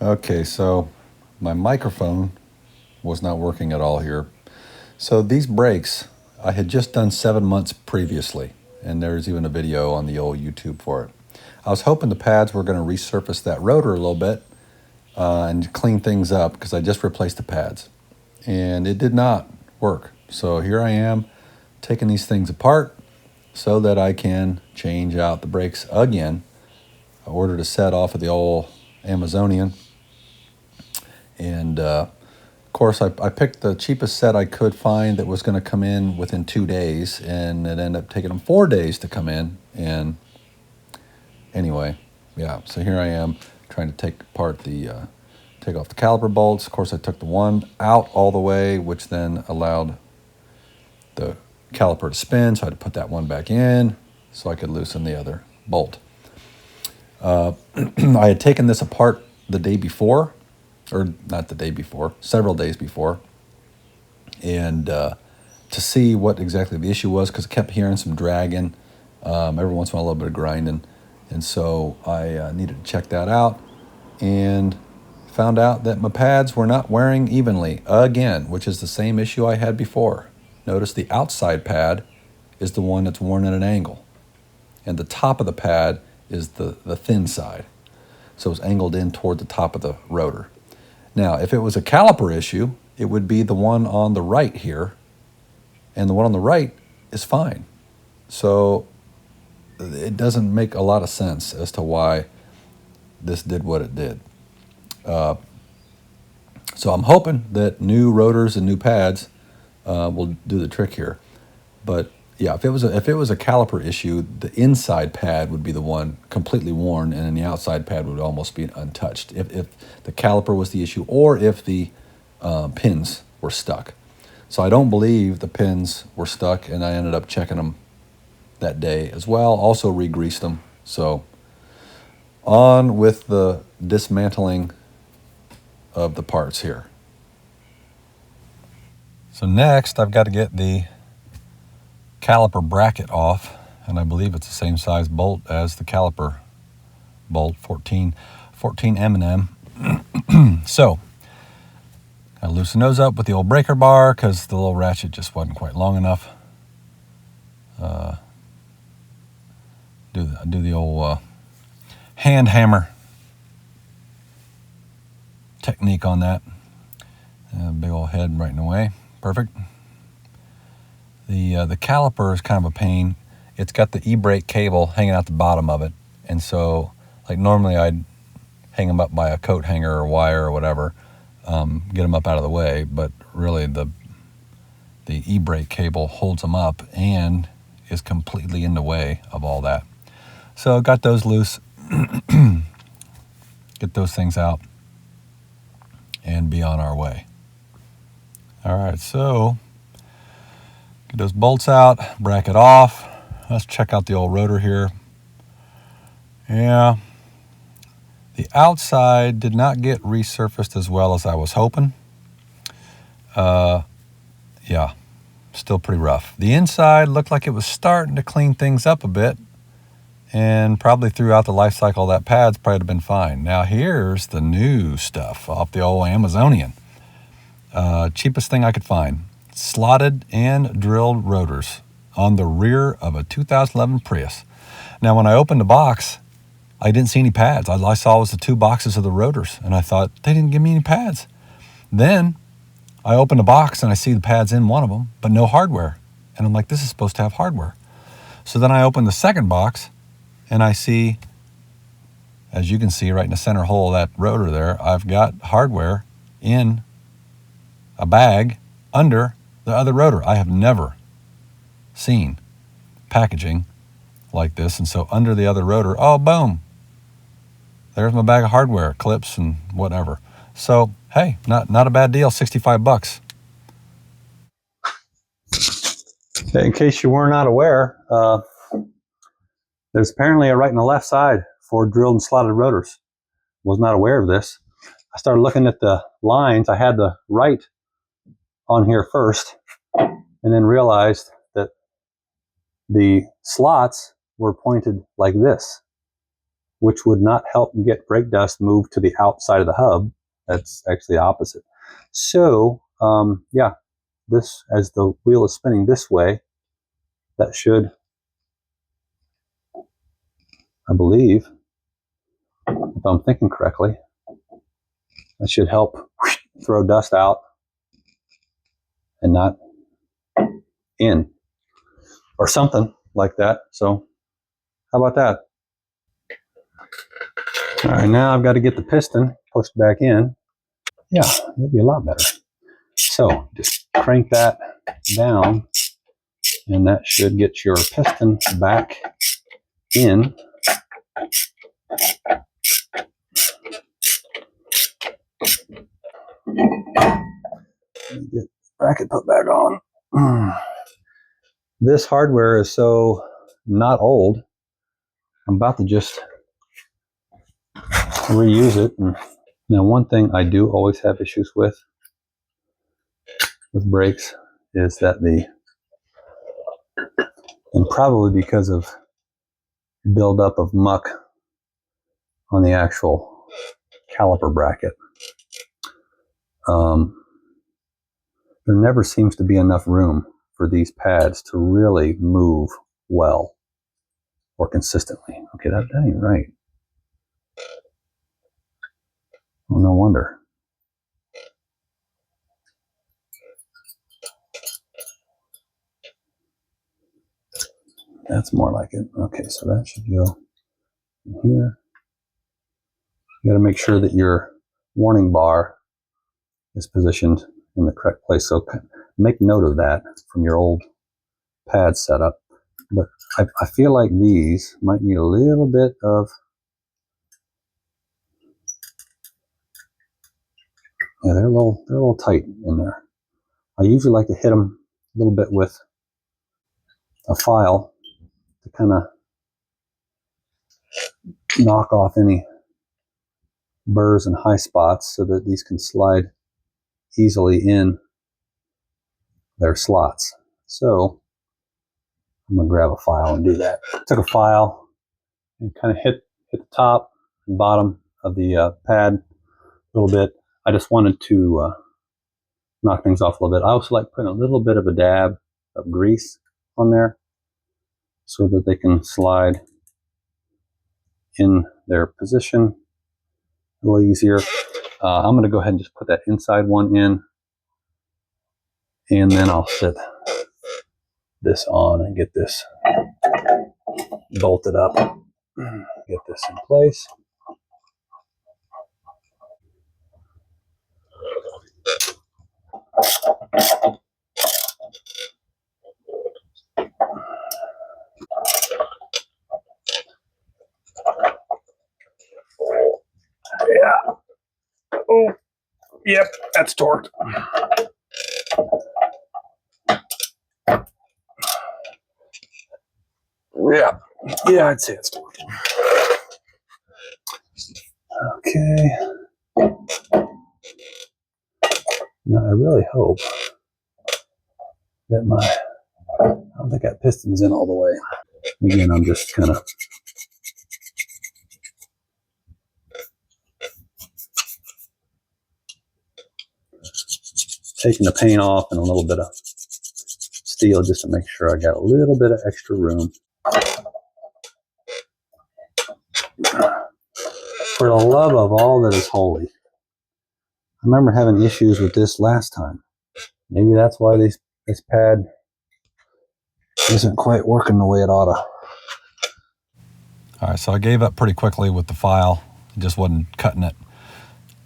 Okay, so my microphone was not working at all here. So these brakes, I had just done 7 months previously, and there's even a video on the old YouTube for it. I was hoping the pads were going to resurface that rotor a little bit and clean things up because I just replaced the pads. And it did not work. So here I am taking these things apart so that I can change out the brakes again. I ordered a set off of the old Amazonian. And of course, I picked the cheapest set I could find that was going to come in within 2 days, and it ended up taking them 4 days to come in. And anyway, yeah, so here I am trying to take off the caliper bolts. Of course, I took the one out all the way, which then allowed the caliper to spin, so I had to put that one back in so I could loosen the other bolt. I had taken this apart the day before, or not the day before, several days before, and to see what exactly the issue was, because I kept hearing some dragging, every once in a while a little bit of grinding, and so I needed to check that out, and found out that my pads were not wearing evenly again, which is the same issue I had before. Notice the outside pad is the one that's worn at an angle, and the top of the pad is the thin side. So it's angled in toward the top of the rotor. Now, if it was a caliper issue, it would be the one on the right here, and the one on the right is fine. So it doesn't make a lot of sense as to why this did what it did. So I'm hoping that new rotors and new pads will do the trick here. But yeah, if it was a caliper issue, the inside pad would be the one completely worn, and then the outside pad would almost be untouched. If the caliper was the issue, or if the pins were stuck. So I don't believe the pins were stuck, and I ended up checking them that day as well. Also re-greased them. So on with the dismantling of the parts here. So next, I've got to get the caliper bracket off, and I believe it's the same size bolt as the caliper bolt, 14 M&M. So I loosen those up with the old breaker bar because the little ratchet just wasn't quite long enough. Do the old hand hammer technique on that. Big old head right in the way. Perfect. The caliper is kind of a pain. It's got the e-brake cable hanging out the bottom of it, and so like normally I'd hang them up by a coat hanger or wire or whatever, get them up out of the way, but really the e-brake cable holds them up and is completely in the way of all that. So got those loose, get those things out, and be on our way. All right, so get those bolts out, bracket off. Let's check out the old rotor here. Yeah, the outside did not get resurfaced as well as I was hoping. Yeah, still pretty rough. The inside looked like it was starting to clean things up a bit, and probably throughout the life cycle of that pad's probably been fine. Now here's the new stuff off the old Amazonian. Cheapest thing I could find. Slotted and drilled rotors on the rear of a 2011 Prius. Now when I opened the box, I didn't see any pads. All I saw was the two boxes of the rotors, and I thought, they didn't give me any pads. Then I opened the box and I see the pads in one of them, but no hardware. And I'm like, this is supposed to have hardware. So then I opened the second box and I see, as you can see right in the center hole of that rotor there, I've got hardware in a bag under the other rotor. I have never seen packaging like this. And so under the other rotor, oh, boom, there's my bag of hardware, clips and whatever. So, hey, not a bad deal, $65. In case you were not aware, there's apparently a right and a left side for drilled and slotted rotors. Was not aware of this. I started looking at the lines. I had the right on here first, and then realized that the slots were pointed like this, which would not help get brake dust moved to the outside of the hub. That's actually the opposite. So, yeah, this, as the wheel is spinning this way, that should, I believe, if I'm thinking correctly, that should help throw dust out and not in, or something like that. So how about that? All right, now I've got to get the piston pushed back in. Yeah, it'll be a lot better. So just crank that down, and that should get your piston back in. Get the bracket put back on. This hardware is so not old. I'm about to just reuse it. Now, one thing I do always have issues with brakes is that and probably because of buildup of muck on the actual caliper bracket, there never seems to be enough room for these pads to really move well or consistently. Okay, that ain't right. Well, no wonder. That's more like it. Okay, so that should go in here. You got to make sure that your warning bar is positioned in the correct place. So make note of that from your old pad setup. But I feel like these might need a little bit of, yeah, they're a little tight in there. I usually like to hit them a little bit with a file to kind of knock off any burrs and high spots so that these can slide easily in their slots. So I'm gonna grab a file and do that. Took a file and kind of hit the top and bottom of the pad a little bit. I just wanted to knock things off a little bit. I also like putting a little bit of a dab of grease on there so that they can slide in their position a little easier. I'm gonna go ahead and just put that inside one in, and then I'll set this on and get this bolted up. Get this in place. Yeah. Oh, yep, that's torqued. Yeah, I'd say it's torqued. Okay. Now I really hope that I don't think that piston's in all the way. Again, I'm just kind of taking the paint off and a little bit of steel just to make sure I got a little bit of extra room. For the love of all that is holy. I remember having issues with this last time. Maybe that's why this pad isn't quite working the way it ought to. All right, so I gave up pretty quickly with the file. It just wasn't cutting it,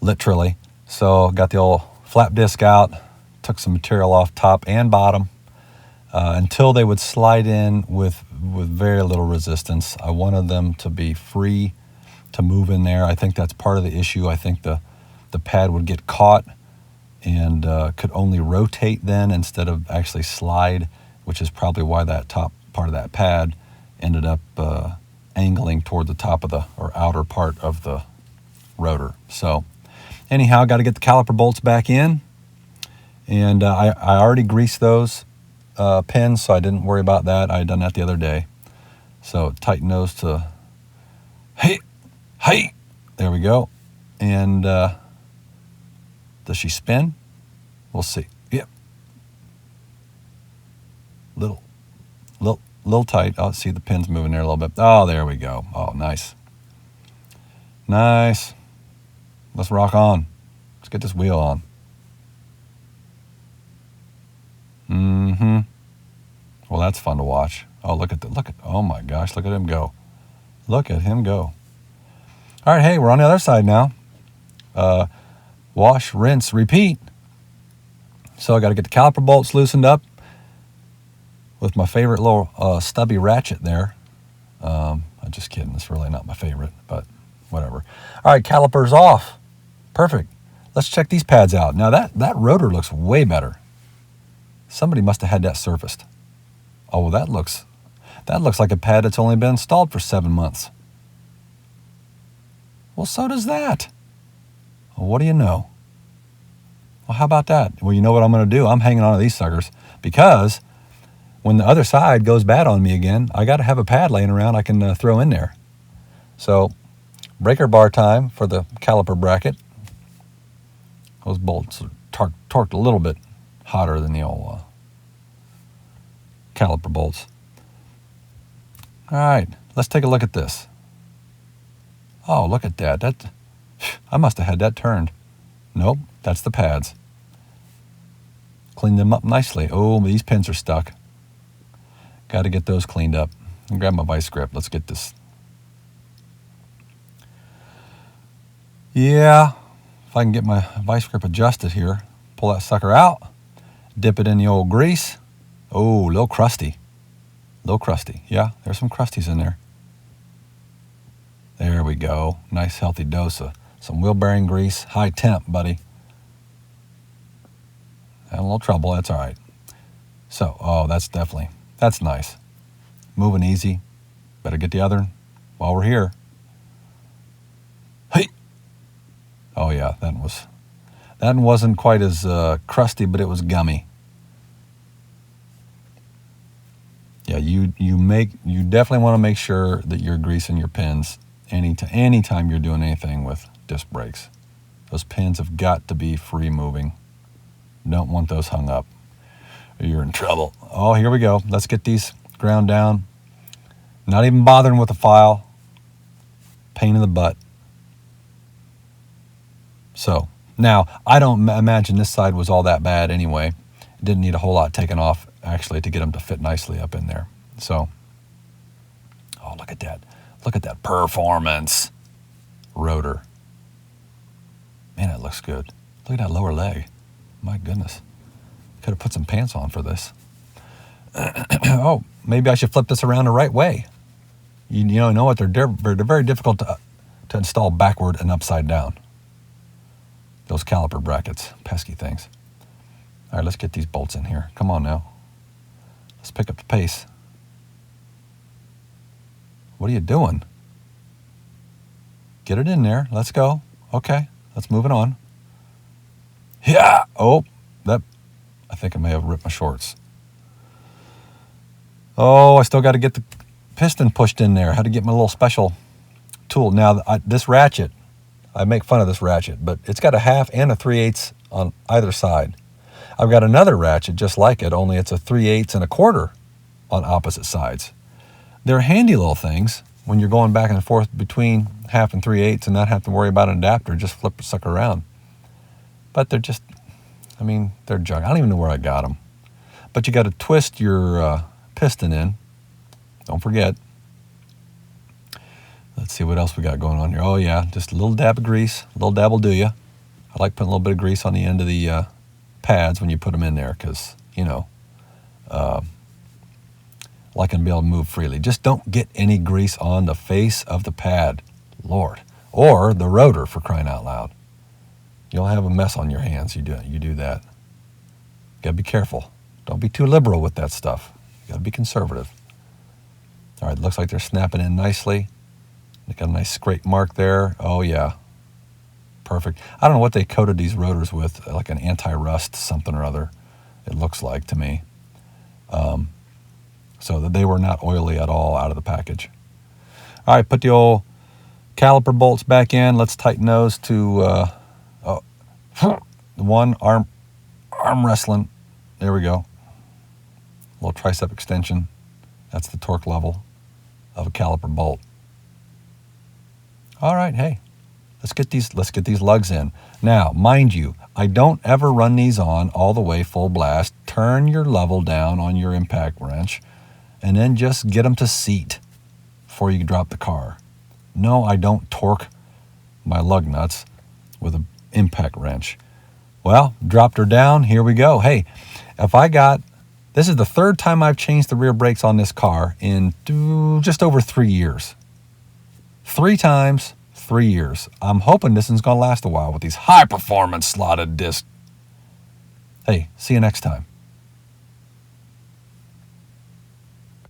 literally. So got the old flap disc out, took some material off top and bottom until they would slide in with very little resistance. I wanted them to be free to move in there. I think that's part of the issue. I think the pad would get caught and could only rotate then instead of actually slide, which is probably why that top part of that pad ended up angling toward the top of or outer part of the rotor. So anyhow, got to get the caliper bolts back in, and I already greased those pins, so I didn't worry about that. I had done that the other day. So tighten those to, hey, Hey, there we go. And does she spin? We'll see. Yep. Little tight. Oh, see the pins moving there a little bit. Oh, there we go. Oh, nice. Nice. Let's rock on. Let's get this wheel on. Mm-hmm. Well, that's fun to watch. Oh, oh my gosh, look at him go. Look at him go. All right, hey, we're on the other side now. Wash, rinse, repeat. So I got to get the caliper bolts loosened up with my favorite little stubby ratchet there. I'm just kidding. It's really not my favorite, but whatever. All right, calipers off. Perfect. Let's check these pads out. Now that rotor looks way better. Somebody must have had that surfaced. Oh, well, that looks like a pad that's only been installed for 7 months. Well, so does that. Well, what do you know? Well, how about that? Well, you know what I'm going to do? I'm hanging on to these suckers because when the other side goes bad on me again, I got to have a pad laying around I can throw in there. So, breaker bar time for the caliper bracket. Those bolts are torqued a little bit hotter than the old caliper bolts. All right, let's take a look at this. Oh, look at that. I must have had that turned. Nope, that's the pads. Clean them up nicely. Oh, these pins are stuck. Got to get those cleaned up. I'll grab my vice grip. Let's get this. Yeah, if I can get my vice grip adjusted here, pull that sucker out, dip it in the old grease. Oh, a little crusty. Yeah, there's some crusties in there. There we go. Nice healthy dose of some wheel bearing grease. High temp, buddy. Had a little trouble. That's all right. So, oh, that's nice. Moving easy. Better get the other while we're here. Hey. Oh yeah, that wasn't quite as crusty, but it was gummy. Yeah, you definitely want to make sure that you're greasing your pins anytime you're doing anything with disc brakes. Those pins have got to be free moving. Don't want those hung up or you're in trouble. Oh, here we go. Let's get these ground down. Not even bothering with the file. Pain in the butt. So, now, I don't imagine this side was all that bad anyway. Didn't need a whole lot taken off, actually, to get them to fit nicely up in there. So, oh, look at that. Look at that performance rotor. Man, it looks good. Look at that lower leg. My goodness. Could have put some pants on for this. Oh, maybe I should flip this around the right way. You know what? They're very difficult to install backward and upside down. Those caliper brackets. Pesky things. All right, let's get these bolts in here. Come on now. Let's pick up the pace. What are you doing? Get it in there. Let's go. Okay, let's move it on. Yeah. Oh, I think I may have ripped my shorts. Oh, I still got to get the piston pushed in there. I had to get my little special tool. Now, this ratchet, I make fun of this ratchet, but it's got a 1/2 and a 3/8 on either side. I've got another ratchet just like it, only it's a 3/8 and a 1/4 on opposite sides. They're handy little things when you're going back and forth between 1/2 and 3/8 and not have to worry about an adapter, just flip the sucker around. But they're just, they're junk. I don't even know where I got them. But you got to twist your piston in. Don't forget. Let's see what else we got going on here. Oh yeah, just a little dab of grease. A little dab will do you. I like putting a little bit of grease on the end of the pads when you put them in there because, like to be able to move freely. Just don't get any grease on the face of the pad, Lord. Or the rotor, for crying out loud. You'll have a mess on your hands. You do that. Got to be careful. Don't be too liberal with that stuff. You got to be conservative. All right, looks like they're snapping in nicely. They got a nice scrape mark there. Oh yeah, perfect. I don't know what they coated these rotors with, like an anti-rust something or other. It looks like to me. So that they were not oily at all out of the package. All right, put the old Caliper bolts back in. Let's tighten those to one arm wrestling. There we go. Little tricep extension. That's the torque level of a caliper bolt. All right, hey, let's get these lugs in. Now, mind you, I don't ever run these on all the way full blast. Turn your level down on your impact wrench and then just get them to seat before you drop the car. No, I don't torque my lug nuts with an impact wrench. Well, dropped her down. Here we go. Hey, this is the third time I've changed the rear brakes on this car in just over 3 years. 3 times, 3 years. I'm hoping this one's going to last a while with these high performance slotted discs. Hey, see you next time.